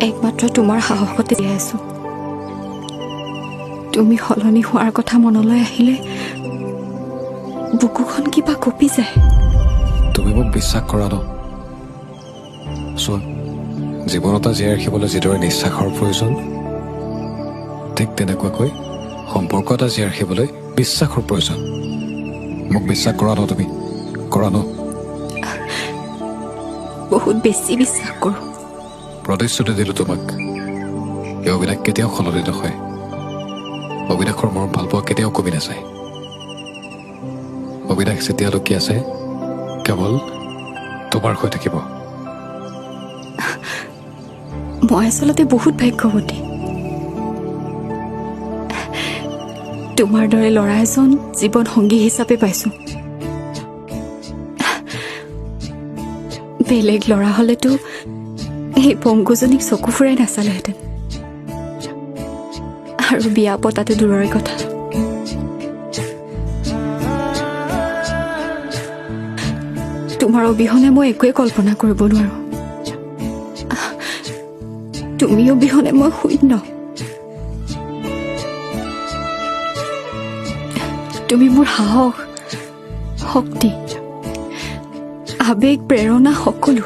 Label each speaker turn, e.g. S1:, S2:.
S1: একমাত্ৰ তোমাৰ সাহসতে জীয়াই আছো। তুমি সলনি হোৱাৰ কথা মনলৈ আহিলে বুকুখন কিবা কঁপি যায়।
S2: তুমি মোক বিশ্বাস কৰা ন? চোৱা, জীৱন এটা জীয়াই ৰাখিবলৈ যিদৰে নিশ্বাসৰ প্ৰয়োজন, ঠিক তেনেকুৱাকৈ সম্পৰ্ক এটা জীয়াই ৰাখিবলৈ বিশ্বাসৰ প্ৰয়োজন। মোক বিশ্বাস কৰা ন? তুমি কৰা ন?
S1: বহুত বেছি বিশ্বাস কৰোঁ।
S2: প্ৰতিশ্ৰুতি দিলোঁ তোমাক, এই অবিনাশ কেতিয়াও সলনি নহয়। অবিনাশৰ মৰম ভালপোৱা কেতিয়াও কমি নাযায়। অবিনাশ যেতিয়ালৈকে আছে কেৱল তোমাৰ হৈ থাকিব।
S1: মই আচলতে বহুত ভাগ্যৱতী। তোমাৰ দৰে ল'ৰা এজন জীৱন সংগী হিচাপে পাইছো। বেলেগ ল'ৰা হলেতো এই পংগুজনীক চকু ফুৰাই নাচালেহেঁতেন, আৰু বিয়া পতাটো দূৰৰে কথা। তোমাৰ অবিহনে মই একোৱে কল্পনা কৰিব নোৱাৰো। তুমি অবিহনে মই শূন্য। তুমি মোৰ সাহস, শক্তি, আবেগ, প্ৰেৰণা সকলো।